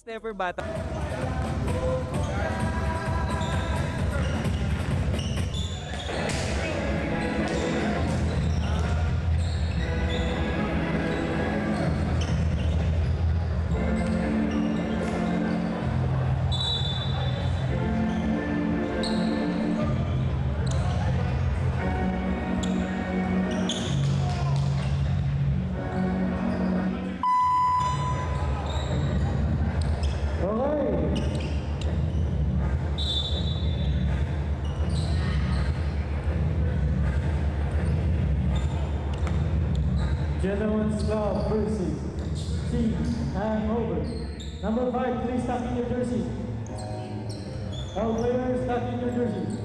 first ever bata. Gentlemen's Club versus Team Hangover. Number 5, please tuck in your jersey. All players, tuck in your jersey.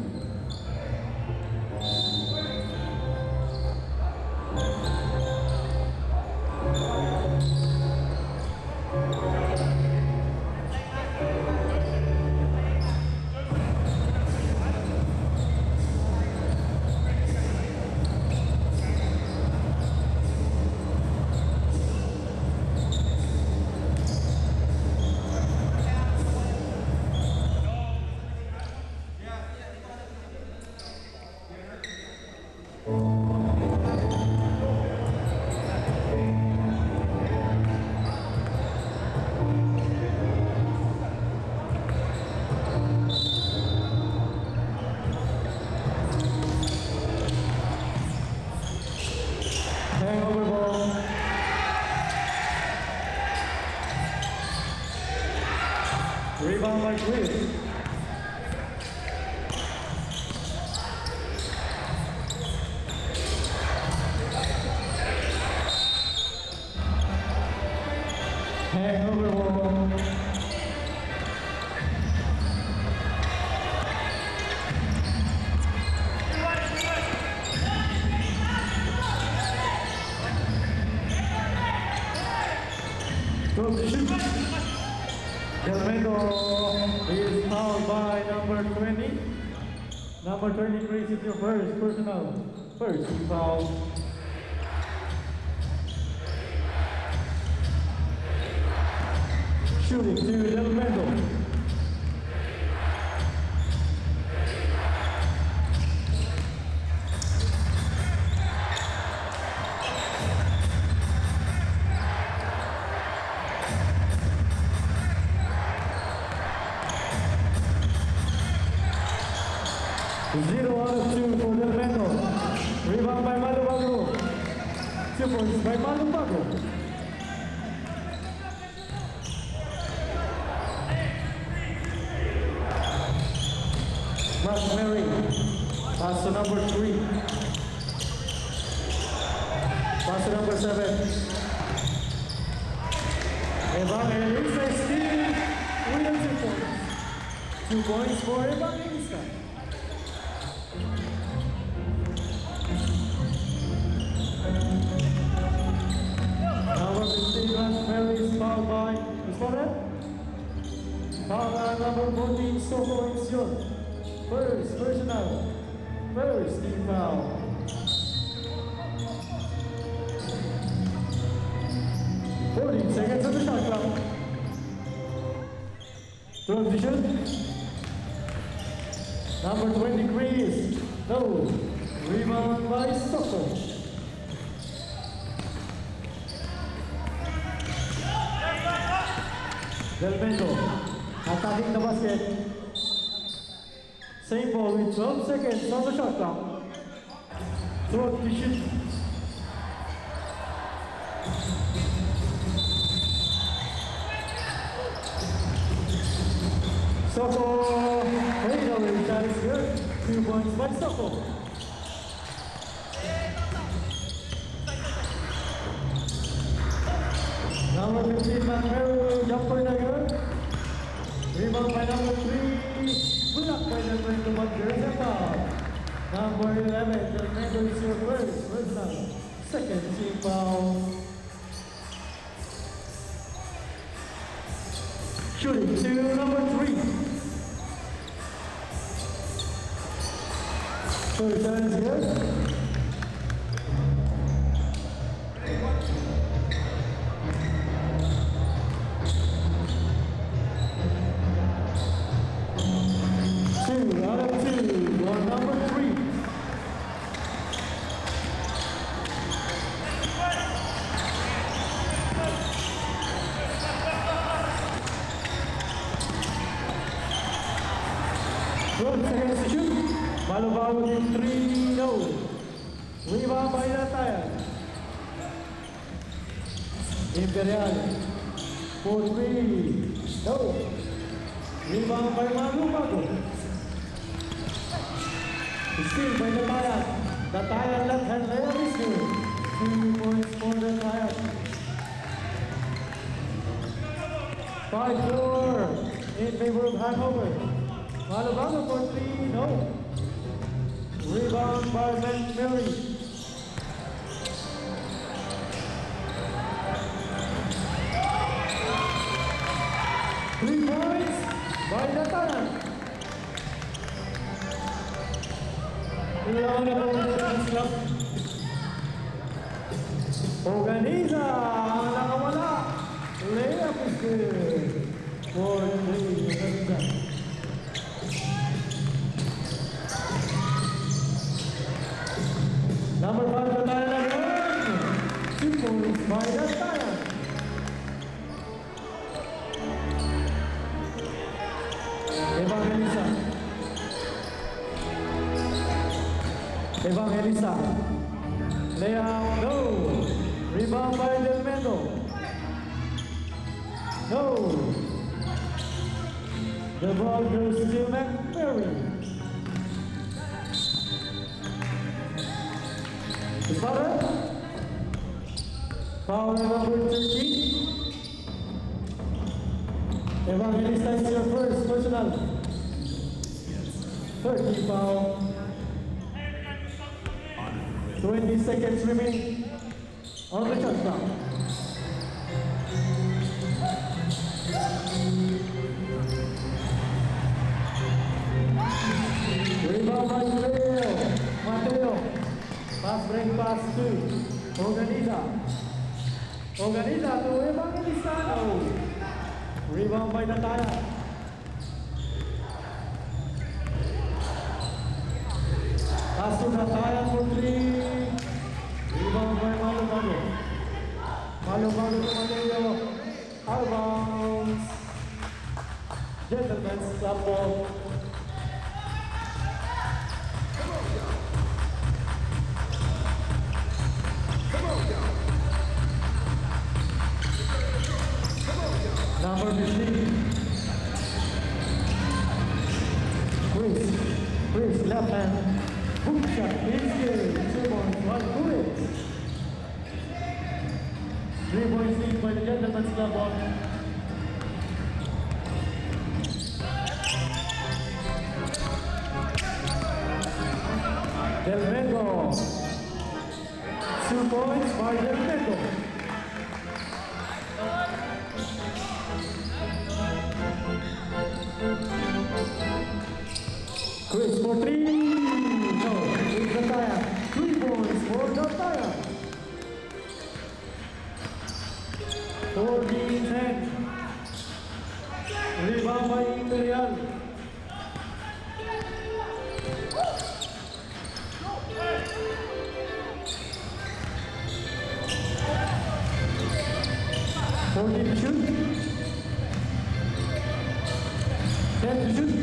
Hangover ball. Rebound by Chris. Hangover ball. Delmendo is fouled by number 20. Number 23 is your first personal. First foul. Shooting to Delmendo. Zero out of 2 for Delmendo. Rebound by Malubago. 2 points by Malubago. Mark Mary. Pass to number 3. Pass to number 7. Evangelista stealing with 2 points. 2 points for Evangelista. Number 15, Mark Mary is fouled by, foul by number 14, Soko Insion. First personal. First team foul. Seconds of the shot clock. Transition. Number 23 is no. Rebound by Soko. Delmendo attacking the basket. Same ball with 12 seconds on the shot clock. Transition. Soko, hey, no, that is good. 2 points by Soko. Number 15, Manmero, jumper na good. Rebound by number 3, blocked by number 2, there's a foul. Number 11, Delmendo is your first personal. Second team foul. Shooting to number 3. First shot is good. 12 seconds to shoot. Bago-bago din 3, no. Rebound by Natayan. Imperial. 4-3, no. Rebound by Mago. Still by Natayan. Natayan left hand layup is good. 2 points for Natayan. 5-4 in favor of Hanover. Bago-bago for 3, no. Rebound by Mary. Three points by Natayan. Ilang na po ang club. Organiza ang nakawala. Layup is good. 4-3. Organiza. Number 5 Natayan again. 2 points by Natayan. Evangelista. Layup, no. Rebound by Del Mendo. No. The ball goes to McMurray. Ibarra. Foul number 13. Evangelista is your first personal. 30 foul. 20 seconds remaining on the shot clock. Rebound by Mateo. Pass break pass to Organiza. Organiza to Evangelista. Rebound by Natayan. Pass to Natayan for 3. Rebound by Malo-Malo. Malo-Malo to Mateo. Out of bounds. Gentlemen's club ball. Number 15. Chris, left hand. Hook shot, is good. 2 points, 1 point. 3 points lead by the Gentlemen's Club ball. Del Mendo. 2 points by Del Mendo. Chris for 3. No, it's Natayan. 3 points for Natayan. 14-10. Rebound by Imperial. To shoot. 10 to shoot.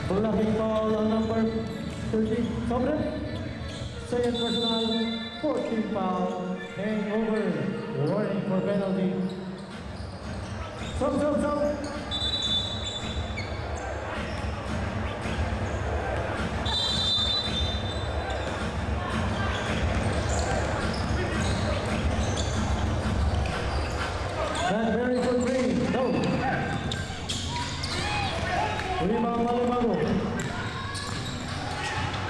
Blocking foul on number 13, Sobre. Second personal, 14 foul, hangover, warning for penalty. Stop. Very for 3, no. Rebound Malo-Malo.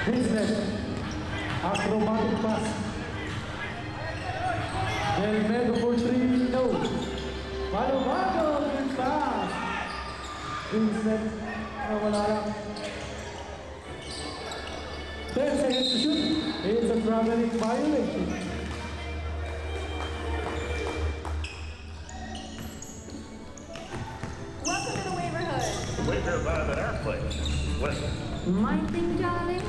Business. Acrobatic pass. Del Mendo for 3, no. Malo-Malo, good pass. Business. Nawala lang. 10 seconds to shoot. It's a traveling violation. Wayfair Vibe at our place. West. My thing, darling?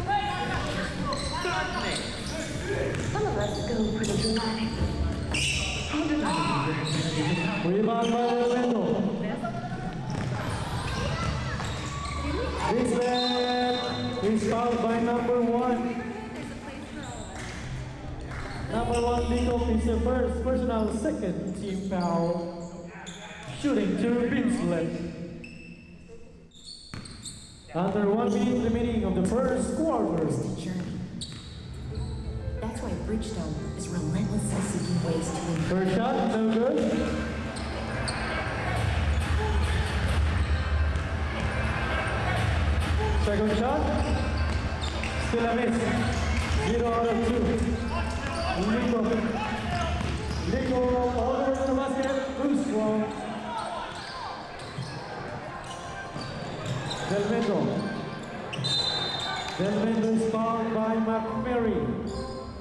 Some of us go pretty dramatic. How dramatic? Rebound by Del Mendo. is fouled by number 1. Number 1 legal is the first personal second team foul. Shooting to Binslet. Under 1 minute remaining of the first quarter. Journey. That's why Bridgestone is relentlessly seeking ways to win. First shot, no good. Second shot, still a miss. 0 out of 2. Ligo all the way to the basket, too strong. Del Mendo is fouled by McMurray.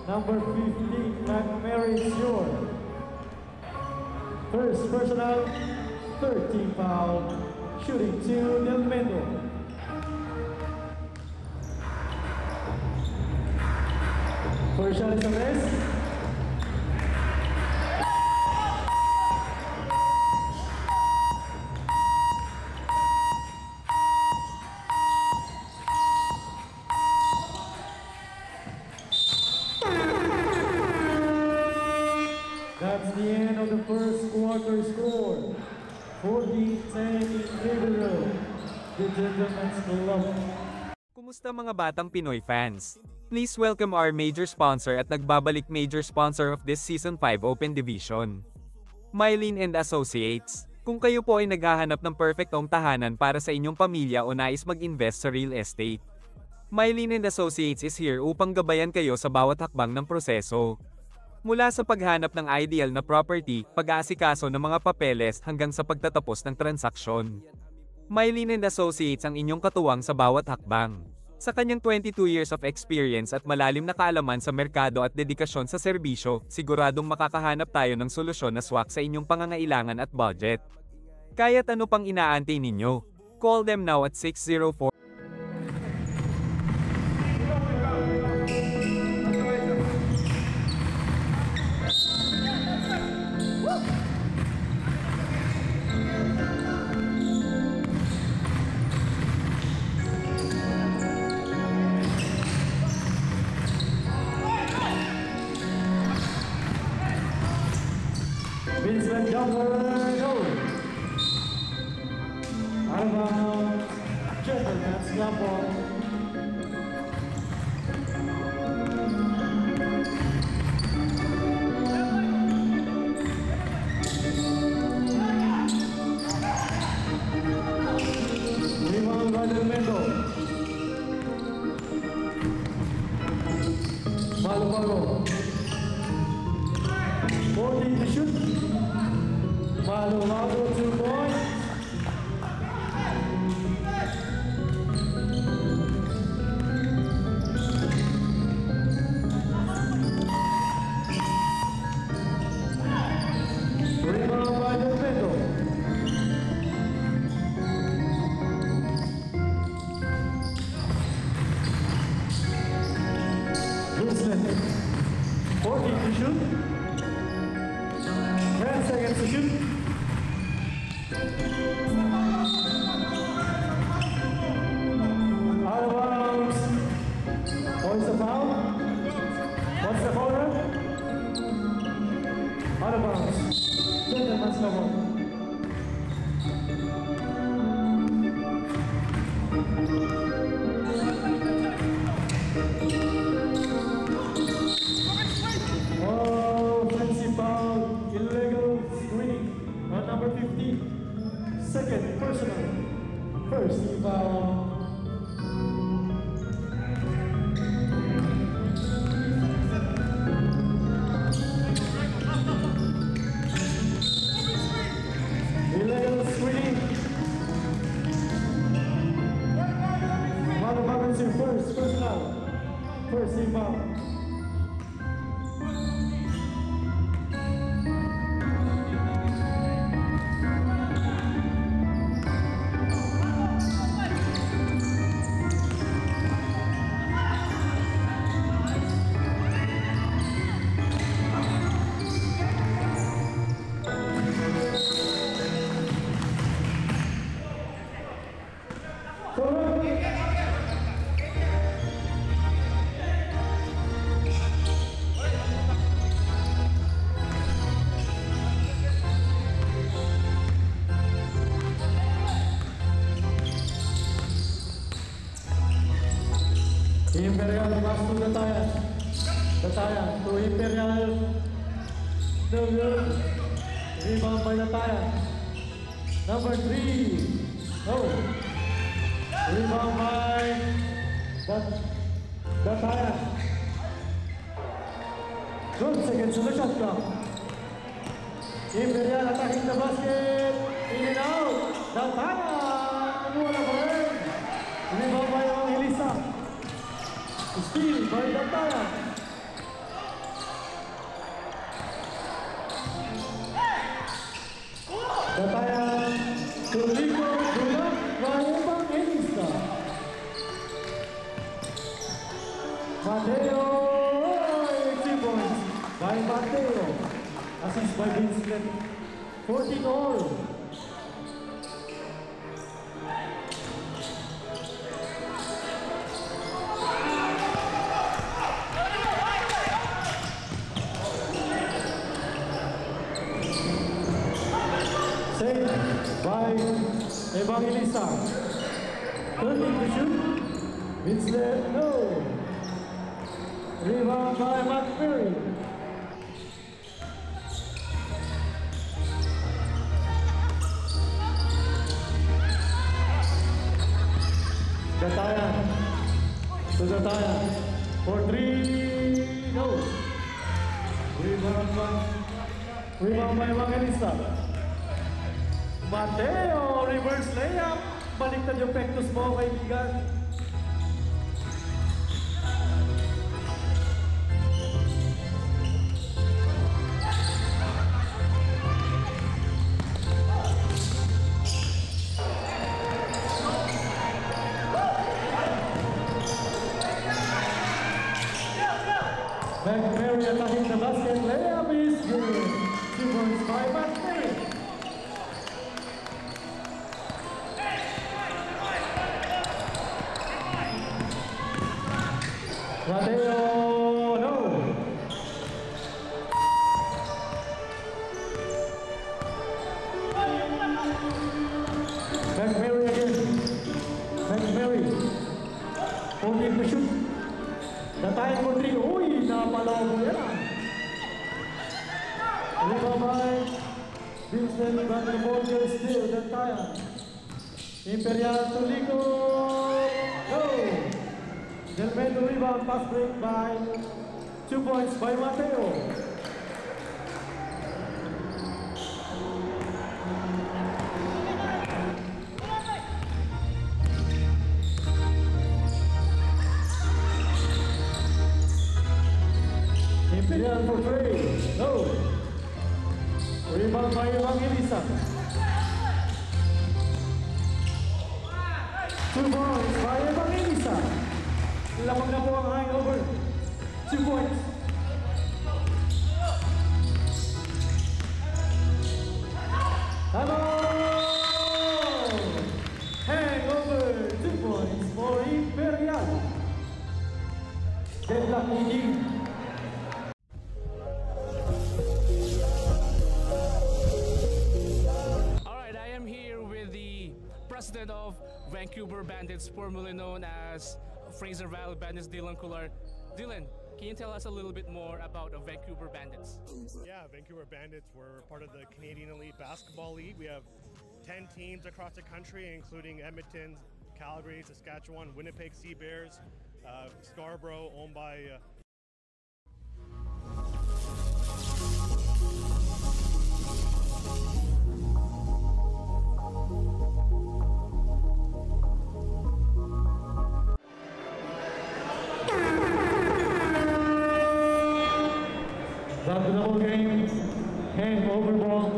Number 15, McMurray is yours. First personal, 13 foul. Shooting to Del Mendo. First shot is a miss. That's the end of the first quarter score. 14-10 in favor of the Gentlemen's Club. Kumusta mga batang Pinoy fans? Please welcome our major sponsor at nagbabalik major sponsor of this Season 5 Open Division. Mylene and Associates. Kung kayo po ay naghahanap ng perfectong tahanan para sa inyong pamilya o nais mag-invest sa real estate, Mylene and Associates is here upang gabayan kayo sa bawat hakbang ng proseso. Mula sa paghanap ng ideal na property, pag-aasikaso ng mga papeles hanggang sa pagtatapos ng transaksyon. Mylene and Associates ang inyong katuwang sa bawat hakbang. Sa kanyang 22 years of experience at malalim na kaalaman sa merkado at dedikasyon sa serbisyo, siguradong makakahanap tayo ng solusyon na swak sa inyong pangangailangan at budget. Kaya't ano pang inaantay ninyo? Call them now at 604Vincent Jumper, go! Out of bounds, Gentlemen's Club ball. Rebound by Del Mendo. Malo. 14 to shoot. Malo, 2 points. Rebound by Del Mendo. Guzman, 14 to shoot. 10 seconds to shoot. Out of bounds. What's the foul? What's the foul run? Out of bounds. Gentlemen's Club ball. Offensive foul, illegal screening on number 15. Second personal. First team foul. Illegal screening. Mother Robinson first personal. First team foul. Imperial pass to Datayan. Datayan to Imperial. No good. Rebound by Datayan. Number 3. No. Rebound by Datayan. Good seconds on the shot clock. Imperial attacking the basket. In and out. Datayan. Wala pa rin. Rebound by Elisa. Steal by Datayan. Datayan to Rico Bulak by Evangelista. Mateo, 2 points by Mateo. Assist by Vincent. 14 all. By Evangelista. 13 to shoot. Winslet, no. Rebound by McMurray. Datayan. To Datayan. For 3, no. Rebound by Evangelista. Mateo, reverse layup. Baliktad yung pektos mo, kaibigan. McMurray attacking the basket. Layup is good. 2 points by McMurray. Mateo, no. McMurray again. McMurray. 14 to shoot. Datayan for 3. Uy, napalaw mo yan. Rebound by Vincent Van the Borger still. Datayan. Imperial to Lico. No. Del Medo rebound, pass break by 2 points by Mateo. Imperial for 3, no. Rebound by Evangelista. 2 points by Evangelista. Lamang na po ang hangover. 2 points. Hello! Hangover. 2 points for Imperial. Deadlock leading. Alright, I am here with the president of Vancouver Bandits, formerly known as Fraser Valley Bandits, Dylan Couillard. Dylan, can you tell us a little bit more about the Vancouver Bandits? Yeah, Vancouver Bandits, we're part of the Canadian Elite Basketball League. We have 10 teams across the country, including Edmonton, Calgary, Saskatchewan, Winnipeg Sea Bears, Scarborough, owned by Back to the whole game. Hangover ball.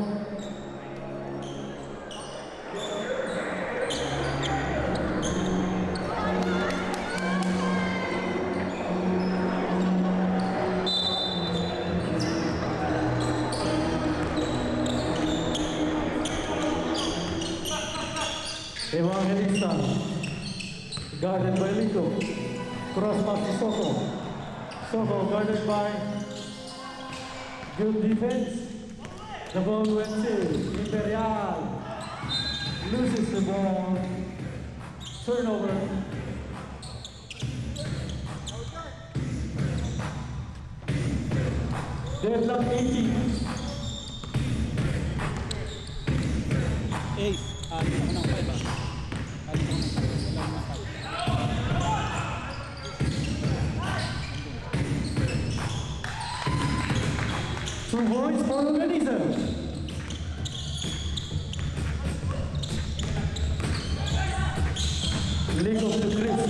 Evangelista. Guarded by Lico. Cross pass to Soto. Soto guarded by good defense. The ball went to Imperial. Loses the ball. Turnover. Deadlock 80. Ace. Dito ako ng 5 Dito ako ng 5. Wala ng 5. 2 points for Organizer. Lick off to Chris.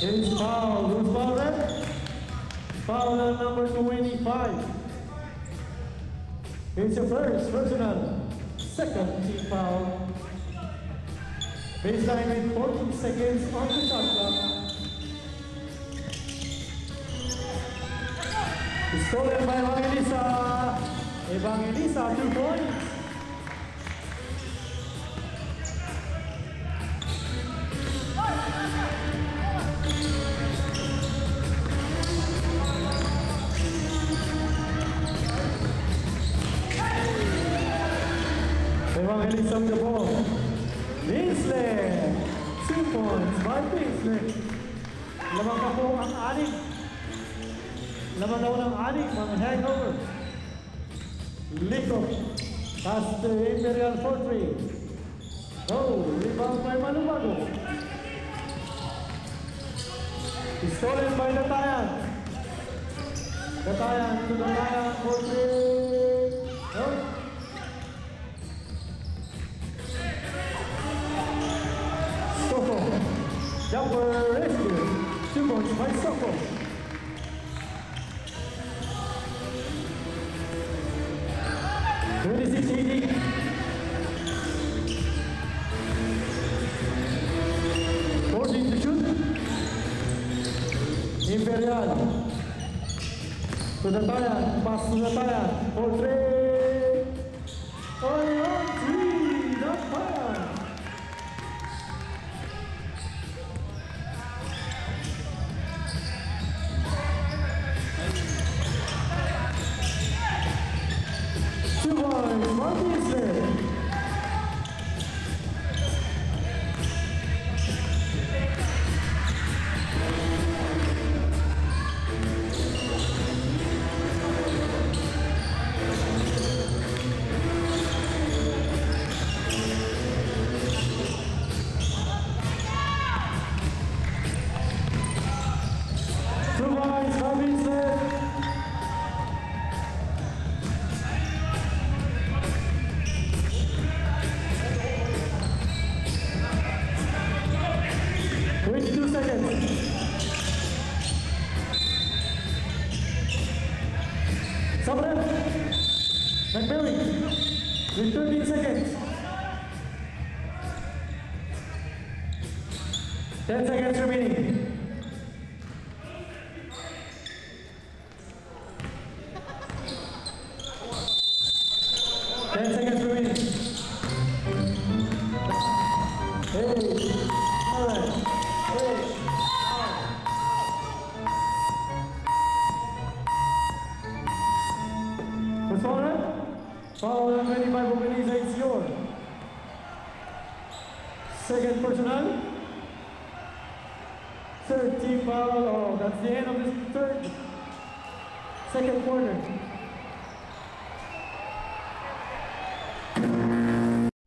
Is foul. Who's foul there? Foul on number 25. It's your first personal. Second team foul. Baseline with 14 seconds on the shot clock. Stolen by Evangelista. Evangelista, 2 points. Evangelista on the ball. Beasley, 2 points by Beasley. Lamang ka po ang anim. Lamang daw ng anim, mga hangover. Lico, pass to Imperial 4-3. Oh, rebound by Malubago. Stolen by Natayan. Natayan to Natayan, 4-3. Oh. Soko, jumper rescue, 2 points by Soko. Easy. 14 to shoot. Imperial. To the Tayan. Pass to the Tayan. 4-3. Only on 3. Not bad. Sabran, McMillan, with 13 seconds. 10 seconds remaining. Foul on 25 Organiza, it's yours. Second personal. Third team foul. Oh, that's the end of this second quarter.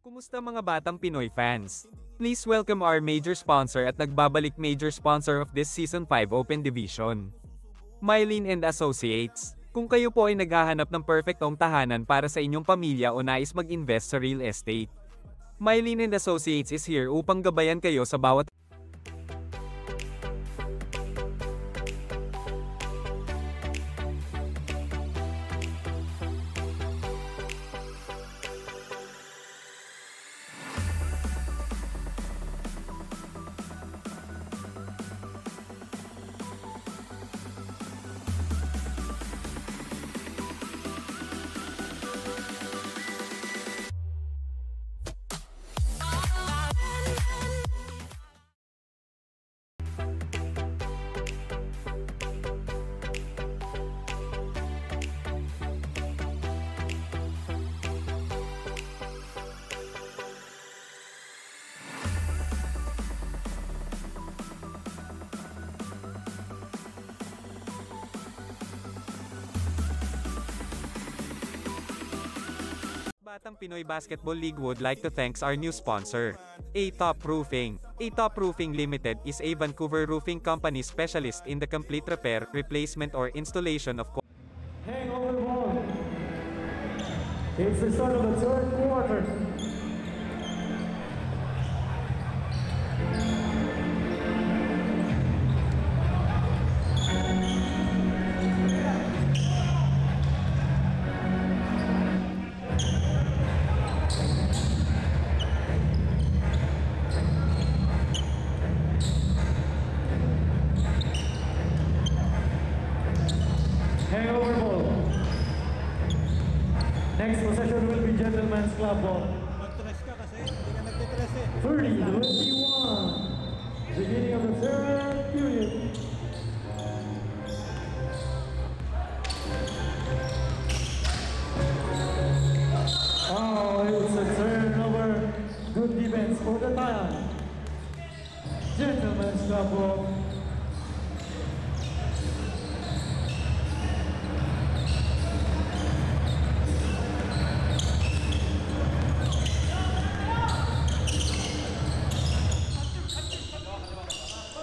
Kumusta mga batang Pinoy fans? Please welcome our major sponsor at nagbabalik major sponsor of this Season 5 Open Division, Mylene and Associates. Kung kayo po ay naghahanap ng perfectong tahanan para sa inyong pamilya o nais mag-invest sa real estate, Mylene and Associates is here upang gabayan kayo sa bawat Batang Pinoy Basketball League would like to thank our new sponsor, A-Top Roofing. A-Top Roofing Limited is a Vancouver roofing company specialist in the complete repair, replacement or installation of Hangover ball. It's the start of the third quarter. Hangover ball. Next possession will be Gentleman's Club ball. Mag-tres ka kasi, hindi ka nagtitres eh. 30-21. Beginning of the third period. Oh, it's a turnover. Good defense for the Tayan. Gentleman's Club ball.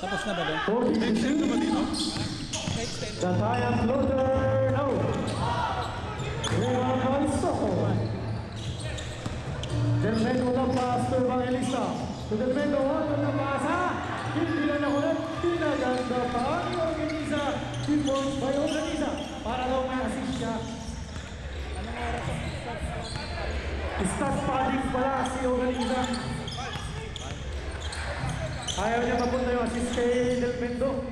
Tapos na ba doon? 42. The Tayan floater, no. Rebound by Soko. Del Mendo na pass to Evangelista. To Del Mendo, ano na pasa? Hindi na nakulit. Pinaganda pa ni Organiza. 2 points by Organiza. Para daw may assist siya. Start padding pala si Organiza. Ayaw niya mapunta yung assist kay Del Mendo.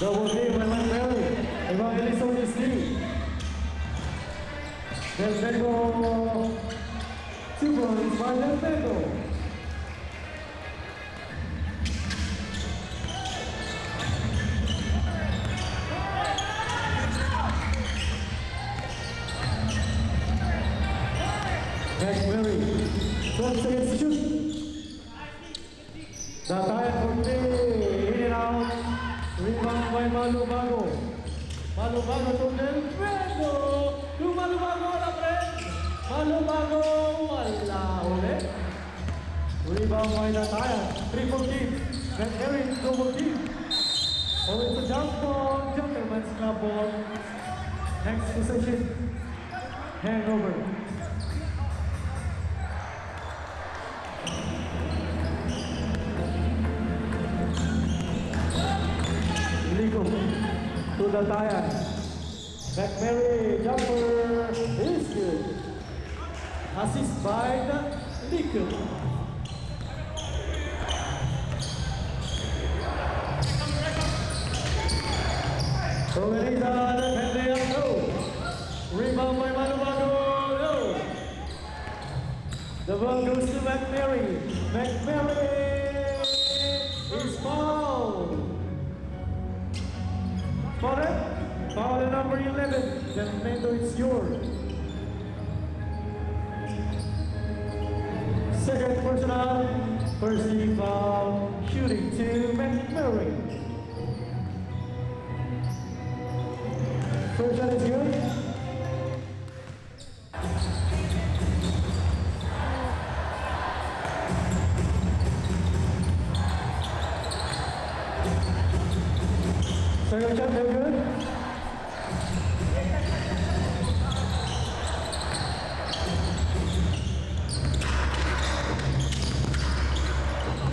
Double team by Mantel. Evangelista on his knee. Del Mendo. 2 points by Del Mendo. McMurray. 12 seconds to shoot. The Tayan for 3. In and out. Rebound by Malubago. Malubago to Del Mendo. To Malubago, wala pre. Malubago, wala ulit. Rebound by the Tayan. 3 for team. McMurray, double team. Oh, it's a jump ball. Gentleman's Club ball. Next possession. Hangover. Ligo to the Tayan. McMurray jumper is good. Assist by the Ligo. Organiza defende up no. Rebound by Malubago, no. The ball goes to McMurray. McMurray is fouled. Foul number 11. Del Mendo, it's yours. Second personal. First team foul. Shooting to McMurray. First shot is good. Second shot, no good.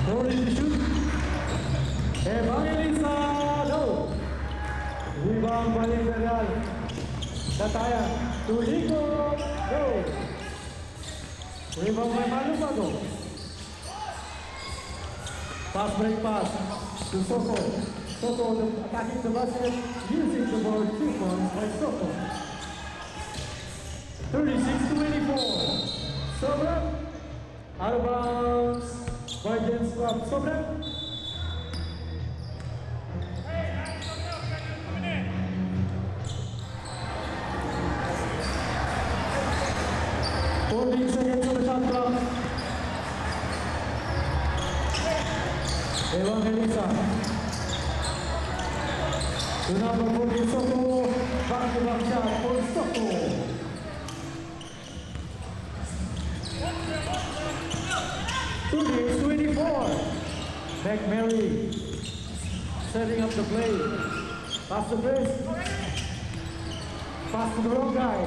Rolling to shoot. Evangelista, no. Rebound by Imperial. The Tayan to Ligo, no. Rebound by Malubago. Pass break pass to Soko. Soko attacking the basket, using the ball 2 points by Soko. 36-24. Sobra. Out of bounds by James Club. Sobra. Seconds on the shot clock. Evangelista. To number 14, Soko. back-to-back shot for Stockholm. To the 24. McMary setting up the play. Pass to Chris. Pass to the wrong guy.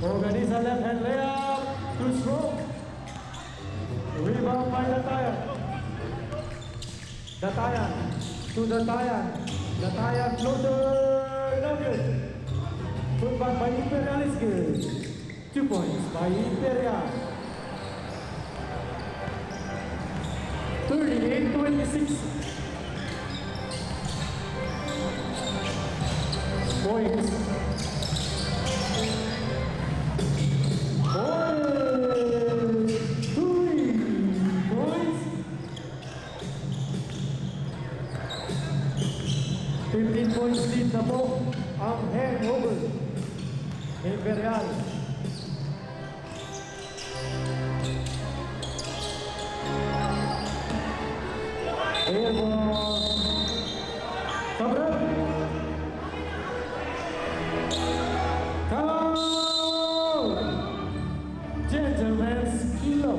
Organiza left-hand layup to stroke. Rebound by Datayan. Datayan to Datayan. Datayan floater, no good. Put back by Imperial is good. 2 points by Imperial. 38-26. Points. Points. 15 points lead na po ang hangover. Imperial. Airborne. Sabra. Count. Gentleman's kilo.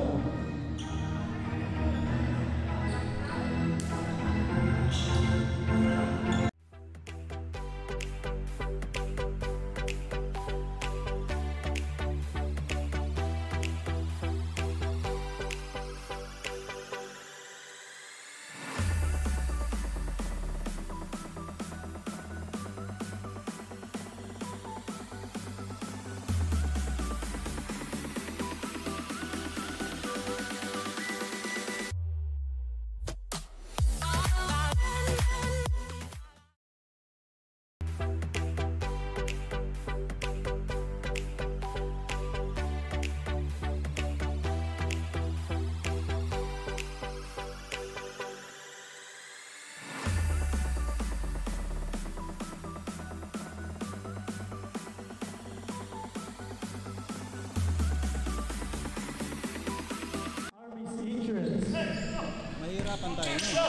Mahirapan tayo na.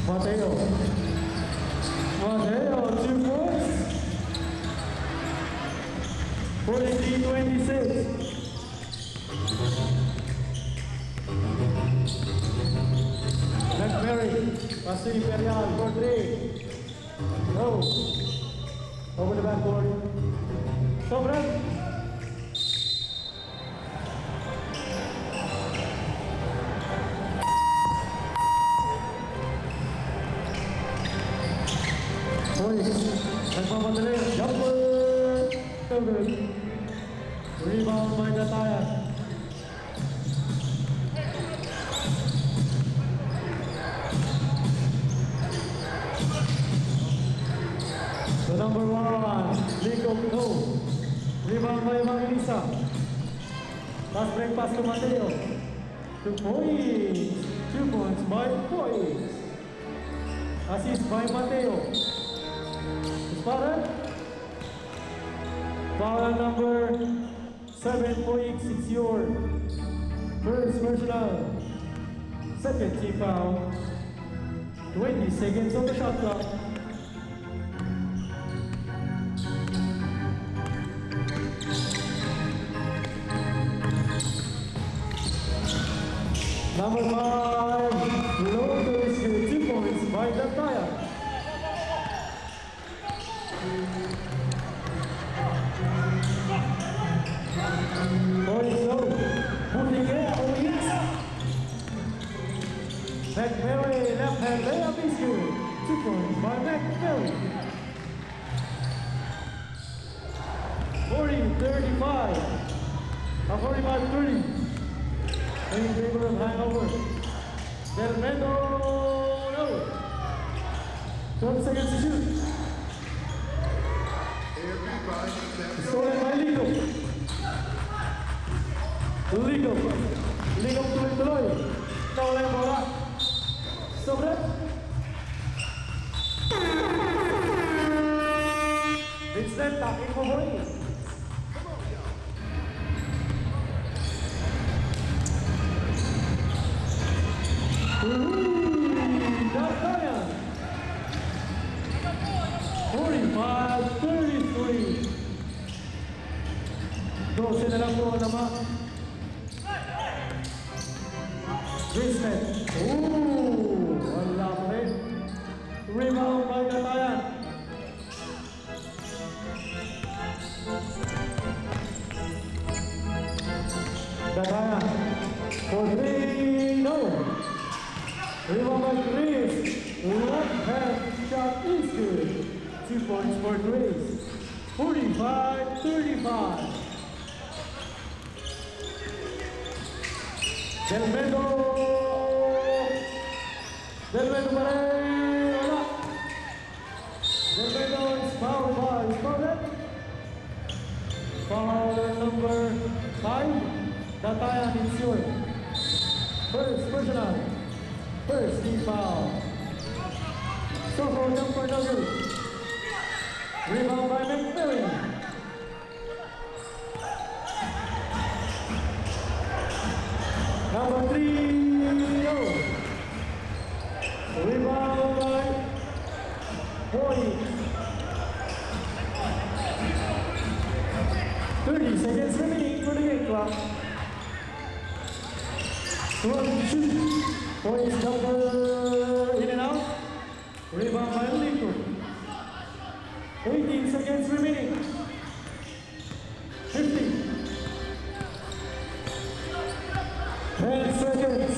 Mateo. Mateo, 2 points. 43-26. McMary, pass to Imperial for 3. No. Over the backboard. Sobran. Points. Nagmamadali. Jumper. No good. Rebound by Datayan. The number 1, Lico no. Rebound by Evangelista. Last break pass to Mateo. 2 points. 2 points by Points. Assist by Mateo. Spartan. Foul number 7 points. It's your first personal. Second team foul. 20 seconds on the shot clock. Number 5, Loto is good. 2 points by Datayan. Points low. Putting it points. McMary, left hand layup is good. 2 points by McMary. 40-35. 45-30. In favor of hangover. Del Mendo, no. 12 seconds to shoot. Stolen by Lico. Lico tuloy-tuloy. Nawala yung bola. Sobre. Vincent, taking mo boy. 12 na lang po ang naman. Griezmann. Wala pa rin. Rebound by Datayan. Datayan. For 3, no. Rebound by Chris. Left hand shot is good. 2 points for Chris. 45-35. Del Mendo pa rin. Wala. Del Mendo is fouled by Scarlett. Foul number 5. Datayan is your first personal. First team foul. Sophomore number no good. Rebound by McMillan. Number 3, no. Rebound by Hoy. 30 seconds remaining for the game clock. 1-2. Points number in and out. Rebound by Lincoln. 18 seconds remaining. 15. 10 seconds.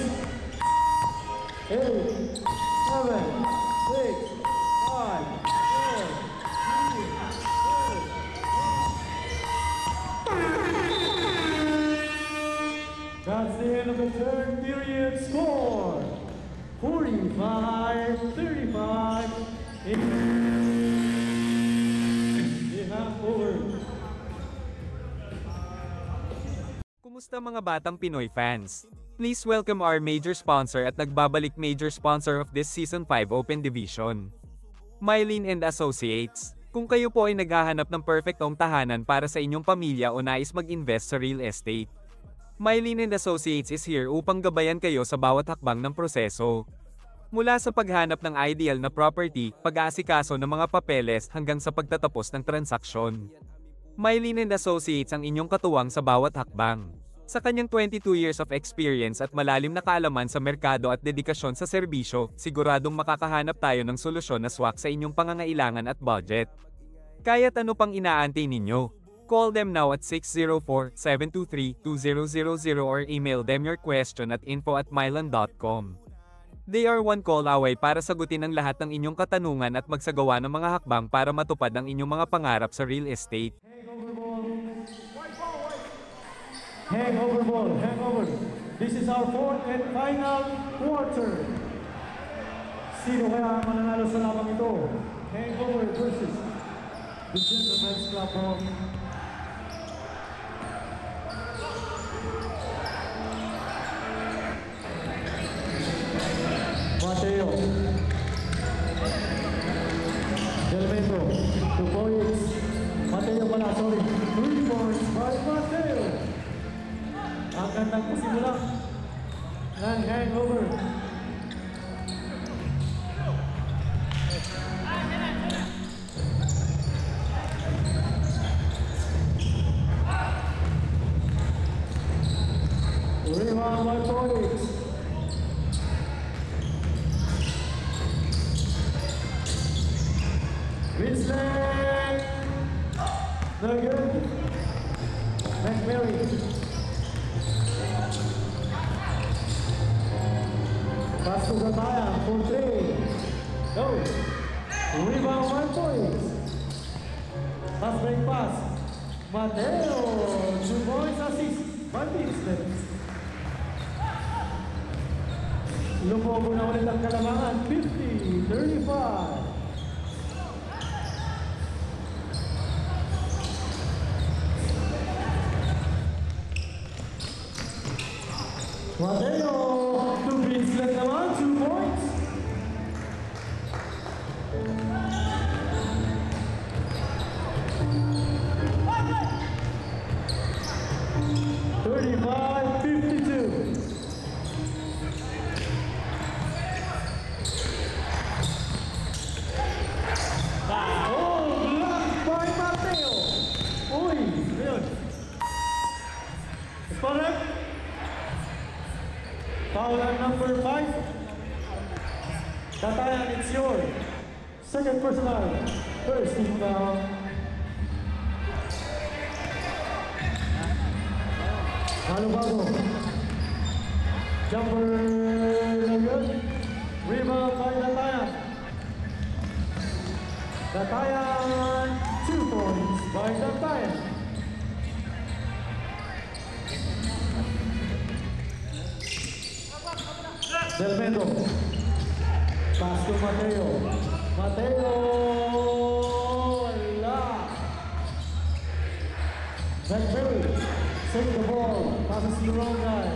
8, 7, 6, 5, 4, 3, 2, 1. That's the end of the third period score. 45-35. Kumusta mga batang Pinoy fans? Please welcome our major sponsor at nagbabalik major sponsor of this Season 5 Open Division, Mylene and Associates. Kung kayo po ay naghahanap ng perfectong tahanan para sa inyong pamilya o nais mag-invest sa real estate, Mylene and Associates is here upang gabayan kayo sa bawat hakbang ng proseso. Mula sa paghanap ng ideal na property, pag-aasikaso ng mga papeles hanggang sa pagtatapos ng transaksyon, Mylene and Associates ang inyong katuwang sa bawat hakbang. Sa kanyang 22 years of experience at malalim na kaalaman sa merkado at dedikasyon sa serbisyo, siguradong makakahanap tayo ng solusyon na swak sa inyong pangangailangan at budget. Kaya't ano pang inaantay ninyo? Call them now at 604-723-2000 or email them your question at info@mylan.com. They are one call away para sagutin ang lahat ng inyong katanungan at magsagawa ng mga hakbang para matupad ang inyong mga pangarap sa real estate. Hangover ball, hangover. This is our fourth and final quarter. Sino kaya ang mananalo sa lamang ito? Hangover versus the Gentlemen's Club of Mateo. Del Mendo, 2 points. Mateo pala, sorry. 3 points by Mateo. Ang gandang pasimula ng hangover. Rebound by points. Griezmann. No good. McMillan. Pass to Datayan for 3. Go. Rebound 1 points. Pass break pass. Mateo. 2 points assist by Griezmann. Lumobo na ulit ang kalamangan. 50-35. Mateo to Griezmann naman, 2 points. Foul on number 5. Datayan, it's your second personal. First team foul. Malubago. Jumper no good. Rebound by Datayan. Datayan, 2 points by Datayan. Delmedo. Pass to Mateo. Mateo. Wala. McMurray. Take the ball. Passes to the wrong guy.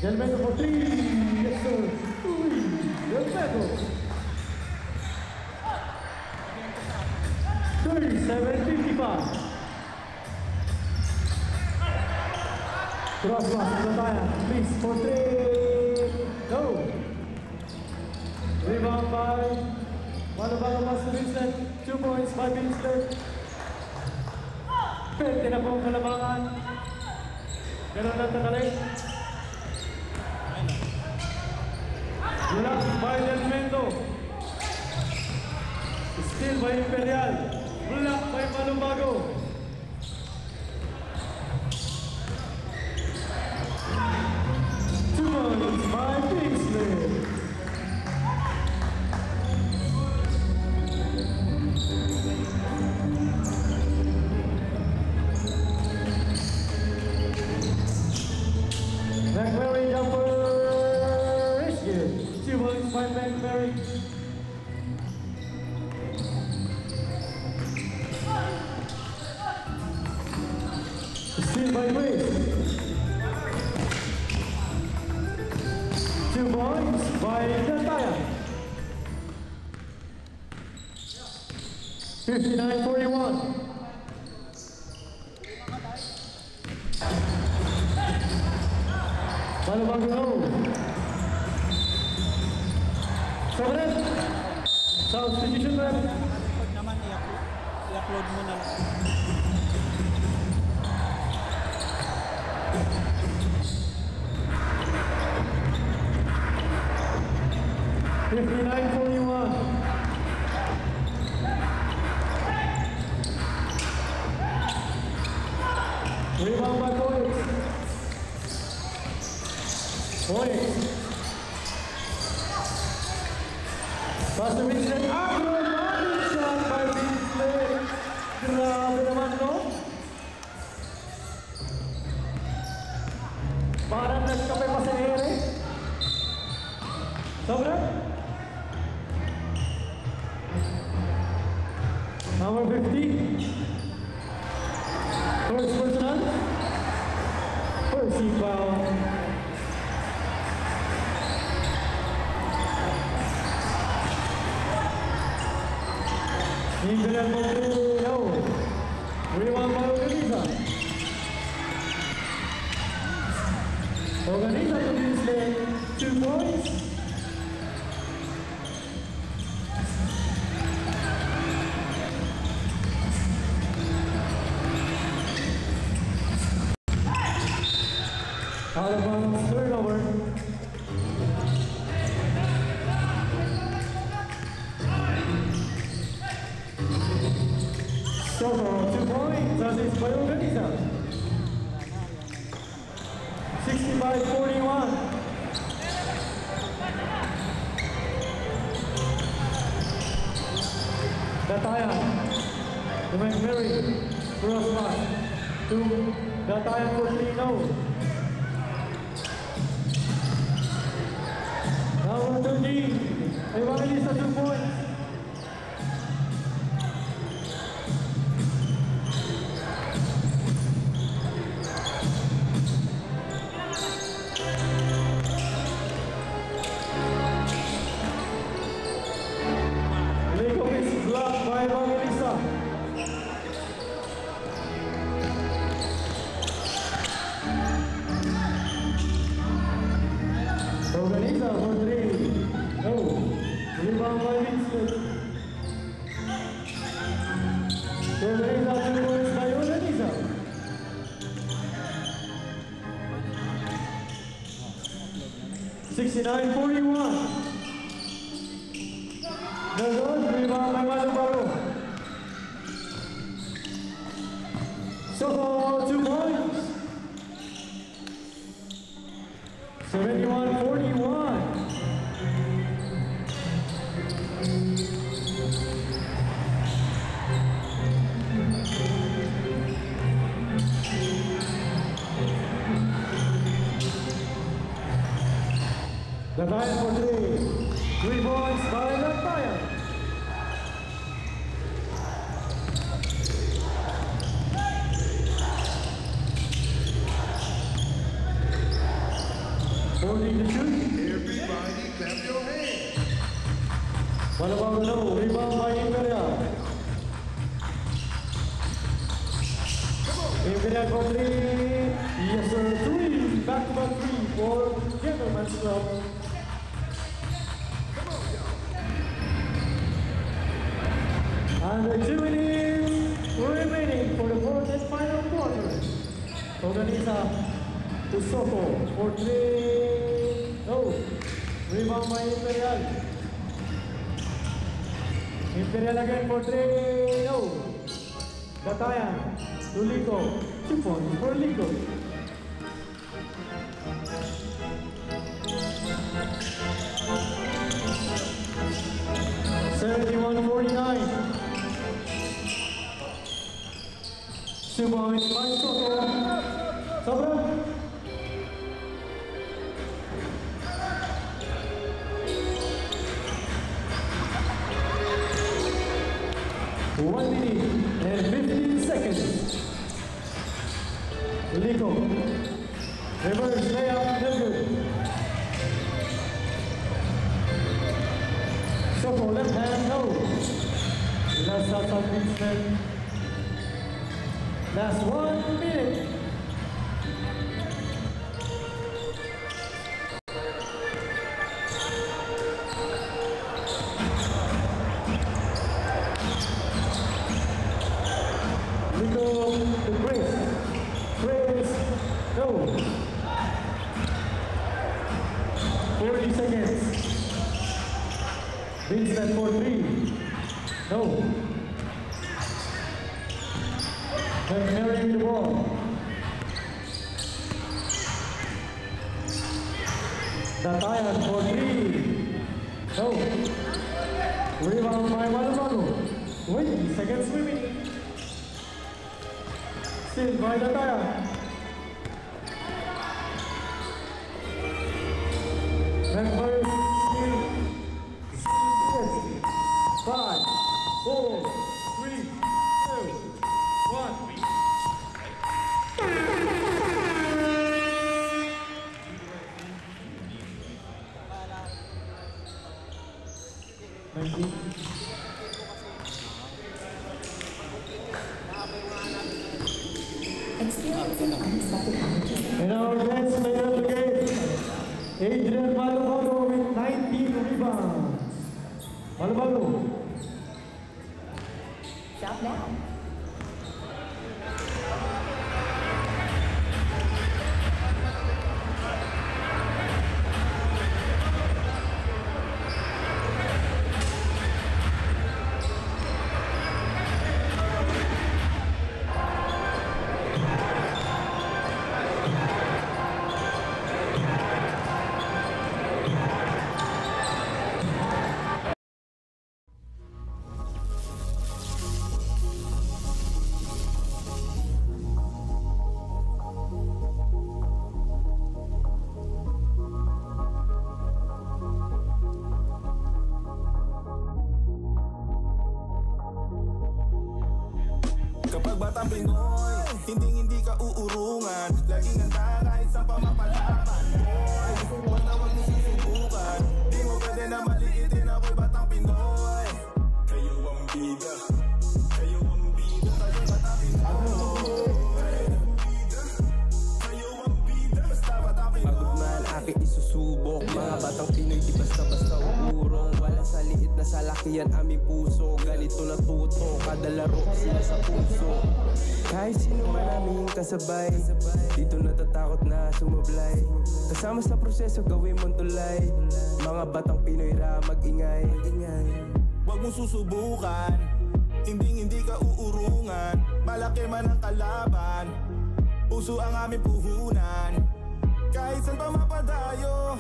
Delmedo for 3. Yes, sir. 3. Delmedo. 37-55. Cross pass to Datayan. Please for 3. No. Rebound by Malubago pass to Vincent. 2 points by Vincent. Pwede na po ang kalabangan. Ganun lang takalik. Block by Delmendo. Steal by Imperial. Block by Malubago. Two points by Kingsley. McMurray jumper is good. 2 points by McMurray. Steal by Grace. 2 points by Datayan. 59-41. Malubago no. Sobret. Substitution rep. Pag naman i-upload mo na. 59-41. Rebound by Boyce. Boyce. Pass to Vincent. Acrobatic shot by Vincent. Grabe naman, no? Parang nagkape pa sa ere. Sobra? Number 50. First personal. First foul. Imperial Monte, no. Rebound by Organiza. Organiza to Kingsley. 2 points. Out of bounds, turnover. Soto, 2 points, as is by Organiza. 65-41. Datayan. To McMurray. Cross pass. To Datayan for 3-0. Number 13, Evangelista 2 points. Lego is blocked by Evangelista. Organiza for 3. No. Rebound by Vincent. Organiza 2 points by Organiza. 69-41. Ganon, rebound by Malubaro. Soho, 2 points. 71-41. Latayan for 3. 3 points by Latayan. Holding the shoot. Everybody clap your hands. Malabang no, rebound by Imperial. Imperial for 3. Yes sir, 3. Back-to-back 3 for Gentleman's Club. And the 2 minutes remaining for the fourth and final quarter. Organiza to Soho for 3. No. Rebound by Imperial. Imperial again for 3. No. Latayan to Lico. 2 points for Lico. Sumoy by Soto. Sobra. One minute and 15 seconds. Lico. Reverse layup, no good. Soto left hand, no. Last shot on Richmond. Last 1 minute. Lico to Chris. Chris, no. 40 seconds. Vincent for 3. No. Carrying the ball. Latayan for 3. No. Rebound by Malumano. 20 seconds remaining. Still by Latayan. Number 5, 4, 3, 2, 1. Experiencing unexpected challenges. And our next player of the game, Adrian Malumano with 19 rebounds. Malumano. Stop now. Kapag batang Pinoy, hindi ka uurungan. Laging handa kahit sa pamapalaban. Huwag na huwag mo susubukan. Di mo pwede na maliitin ako'y batang Pinoy. Kayo ang bida. Kayo ang bida. Kayo batang Pinoy. Kayo ang bida. Basta batang Pinoy. Pagod man aking isusubok. Mga batang Pinoy di basta-basta uurong. Wala sa liit na sa laki yan aming puso. Ganito natuto, kada laro sila sa puso. Kahit sino man aming kasabay, dito natatakot na sumablay. Kasama sa proseso gawin mong tulay. Mga batang Pinoy ra mag-ingay. Huwag mong susubukan, hindi ka uurungan. Malaki man ang kalaban, puso ang aming puhunan. Kahit saan pa mapadayo,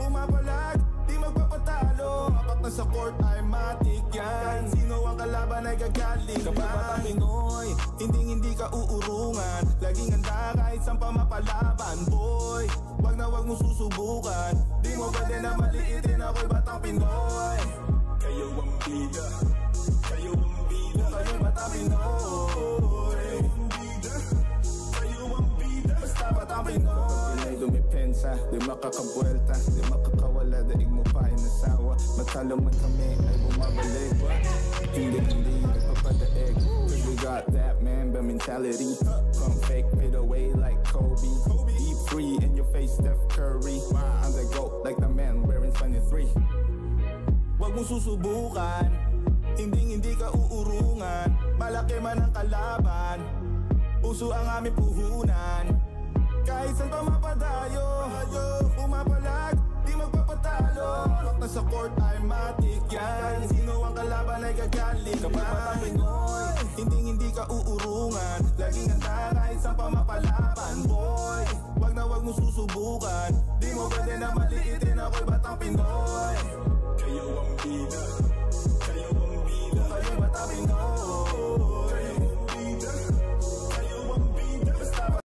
pumapalag, di magpapatalo. Apak na sa court ay matik yan. Kahit sino ang kalaban ay gagaling. Kapag batang Pinoy, hindi ka uurungan. Laging handa kahit saan pa mapalaban. Boy, wag mong susubukan. Di mo pwede na maliitin, ako'y batang Pinoy. Kayo ang bida, kayo ang bida, kayo'y batang Pinoy. Kayo ang bida, basta batang Pinoy. Pinay dumipensa, di makakabuelta, di makakawala, daig mo pa ay nasawa. Matalo man kami ay bumabalik. Hindi nagpapadaig, cause we got that Mamba mentality. Come fake, fade away like Kobe. Deep free in your face, Steph Curry. I'm the GOAT like the man wearing 23. Huwag mong susubukan, hindi ka uurungan. Malaki man ang kalaban, puso ang aming puhunan. Kahit saan pa mapadayo, pumapalag, di magpapatalo. Apak na sa court ay matik yan. Sino ang kalaban ay gagaling. Kapag batang Pinoy, hindi ka uurungan. Laging handa kahit saan pa mapalaban. Boy, wag mong susubukan. Di mo pwede na maliitin, ako'y batang Pinoy. Kayo ang bida, kayo ang bida, kayo'y batang Pinoy.